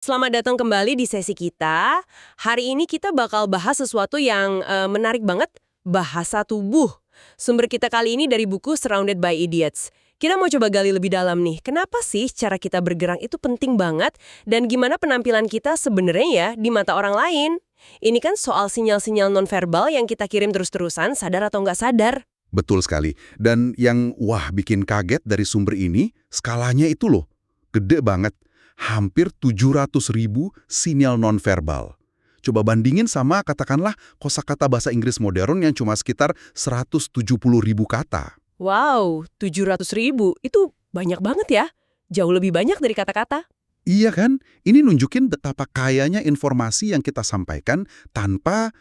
Selamat datang kembali di sesi kita. Hari ini kita bakal bahas sesuatu yang menarik banget, bahasa tubuh. Sumber kita kali ini dari buku Surrounded by Idiots. Kita mau coba gali lebih dalam nih, kenapa sih cara kita bergerak itu penting banget dan gimana penampilan kita sebenarnya ya di mata orang lain? Ini kan soal sinyal-sinyal nonverbal yang kita kirim terus-terusan, sadar atau nggak sadar. Betul sekali. Dan yang bikin kaget dari sumber ini, skalanya itu loh, gede banget. Hampir 700.000 sinyal nonverbal. Coba bandingin sama katakanlah kosakata bahasa Inggris modern yang cuma sekitar 170.000 kata. Wow, 700.000, itu banyak banget ya. Jauh lebih banyak dari kata-kata. Iya kan? Ini nunjukin betapa kayanya informasi yang kita sampaikan tanpa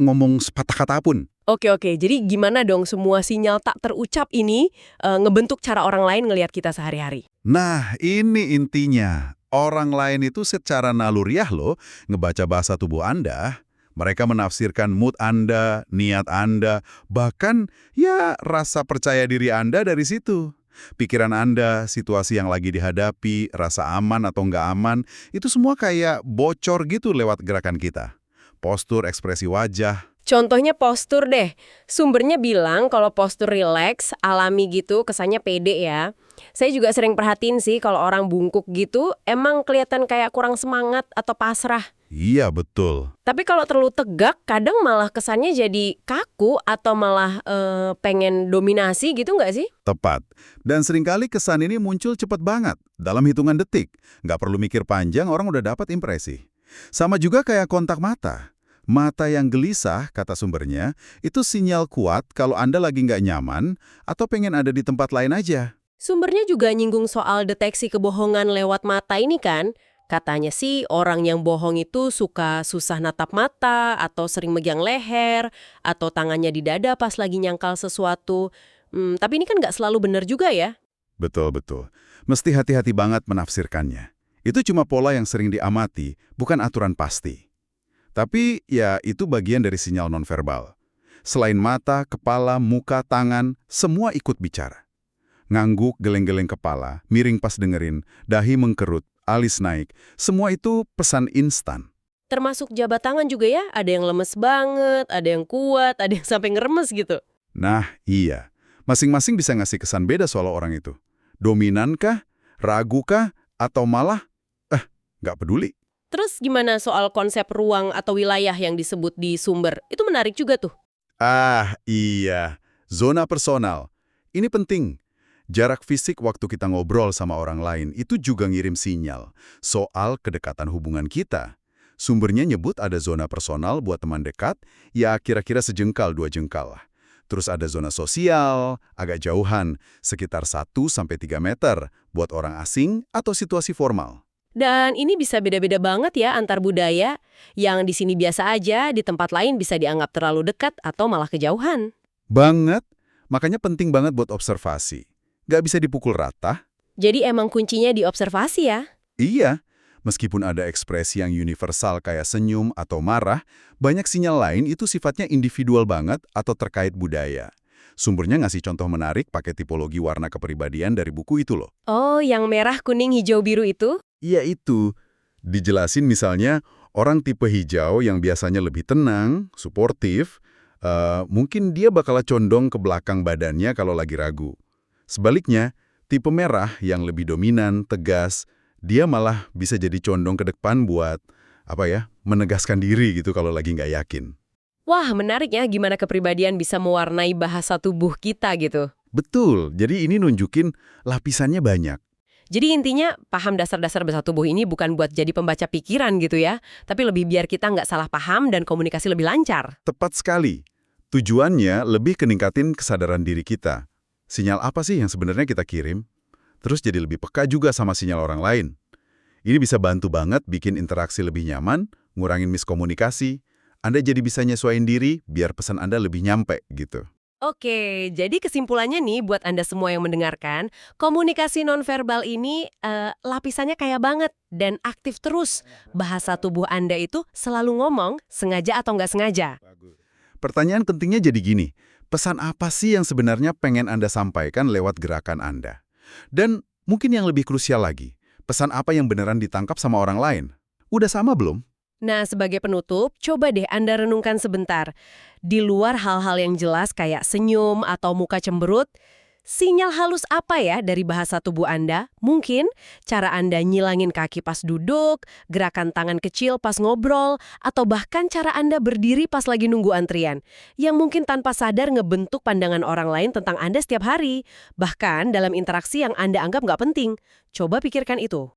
ngomong sepatah kata pun. Oke, jadi gimana dong semua sinyal tak terucap ini ngebentuk cara orang lain ngelihat kita sehari-hari? Nah, ini intinya. Orang lain itu secara naluriah loh ngebaca bahasa tubuh Anda. Mereka menafsirkan mood Anda, niat Anda, bahkan ya rasa percaya diri Anda dari situ. Pikiran Anda, situasi yang lagi dihadapi, rasa aman atau nggak aman, itu semua kayak bocor gitu lewat gerakan kita. Postur, ekspresi wajah. Contohnya postur deh. Sumbernya bilang kalau postur rileks, alami gitu, kesannya pede ya. Saya juga sering perhatiin sih kalau orang bungkuk gitu, emang kelihatan kayak kurang semangat atau pasrah. Iya, betul. Tapi kalau terlalu tegak, kadang malah kesannya jadi kaku atau malah pengen dominasi gitu nggak sih? Tepat. Dan seringkali kesan ini muncul cepat banget, dalam hitungan detik. Nggak perlu mikir panjang, orang udah dapat impresi. Sama juga kayak kontak mata. Mata yang gelisah, kata sumbernya, itu sinyal kuat kalau Anda lagi nggak nyaman atau pengen ada di tempat lain aja. Sumbernya juga nyinggung soal deteksi kebohongan lewat mata ini kan. Katanya sih orang yang bohong itu suka susah natap mata atau sering megang leher atau tangannya di dada pas lagi nyangkal sesuatu. Tapi ini kan nggak selalu benar juga ya. Betul-betul. Mesti hati-hati banget menafsirkannya. Itu cuma pola yang sering diamati, bukan aturan pasti. Tapi ya itu bagian dari sinyal nonverbal. Selain mata, kepala, muka, tangan, semua ikut bicara. Ngangguk, geleng-geleng kepala, miring pas dengerin, dahi mengkerut, alis naik, semua itu pesan instan. Termasuk jabat tangan juga ya, ada yang lemes banget, ada yang kuat, ada yang sampai ngeremes gitu. Nah, iya. Masing-masing bisa ngasih kesan beda soal orang itu. Dominankah, ragukah, atau malah, nggak peduli. Terus gimana soal konsep ruang atau wilayah yang disebut di sumber? Itu menarik juga tuh. Ah, iya. Zona personal. Ini penting. Jarak fisik waktu kita ngobrol sama orang lain itu juga ngirim sinyal soal kedekatan hubungan kita. Sumbernya nyebut ada zona personal buat teman dekat, ya kira-kira sejengkal 2 jengkal lah. Terus ada zona sosial, agak jauhan, sekitar 1-3 meter buat orang asing atau situasi formal. Dan ini bisa beda-beda banget ya antar budaya. Yang di sini biasa aja, di tempat lain bisa dianggap terlalu dekat atau malah kejauhan. Banget, makanya penting banget buat observasi. Nggak bisa dipukul rata. Jadi emang kuncinya di observasi ya? Iya, meskipun ada ekspresi yang universal kayak senyum atau marah, banyak sinyal lain itu sifatnya individual banget atau terkait budaya. Sumbernya ngasih contoh menarik pakai tipologi warna kepribadian dari buku itu loh. Oh, yang merah, kuning, hijau, biru itu? Iya itu. Dijelasin misalnya, orang tipe hijau yang biasanya lebih tenang, suportif, mungkin dia bakal condong ke belakang badannya kalau lagi ragu. Sebaliknya, tipe merah yang lebih dominan, tegas, dia malah bisa jadi condong ke depan buat, menegaskan diri gitu kalau lagi nggak yakin. Wah, menarik ya gimana kepribadian bisa mewarnai bahasa tubuh kita gitu. Betul, jadi ini nunjukin lapisannya banyak. Jadi intinya paham dasar-dasar bahasa tubuh ini bukan buat jadi pembaca pikiran gitu ya, tapi lebih biar kita nggak salah paham dan komunikasi lebih lancar. Tepat sekali. Tujuannya lebih ke ningkatin kesadaran diri kita. Sinyal apa sih yang sebenarnya kita kirim? Terus jadi lebih peka juga sama sinyal orang lain. Ini bisa bantu banget bikin interaksi lebih nyaman, ngurangin miskomunikasi. Anda jadi bisa nyesuaiin diri biar pesan Anda lebih nyampe gitu. Oke, jadi kesimpulannya nih buat Anda semua yang mendengarkan, komunikasi nonverbal ini lapisannya kaya banget dan aktif terus. Bahasa tubuh Anda itu selalu ngomong, sengaja atau nggak sengaja. Pertanyaan pentingnya jadi gini, pesan apa sih yang sebenarnya pengen Anda sampaikan lewat gerakan Anda? Dan mungkin yang lebih krusial lagi, pesan apa yang beneran ditangkap sama orang lain. Udah sama belum? Nah, sebagai penutup, coba deh Anda renungkan sebentar. Di luar hal-hal yang jelas kayak senyum atau muka cemberut, sinyal halus apa ya dari bahasa tubuh Anda? Mungkin cara Anda nyilangin kaki pas duduk, gerakan tangan kecil pas ngobrol, atau bahkan cara Anda berdiri pas lagi nunggu antrian, yang mungkin tanpa sadar ngebentuk pandangan orang lain tentang Anda setiap hari, bahkan dalam interaksi yang Anda anggap nggak penting. Coba pikirkan itu.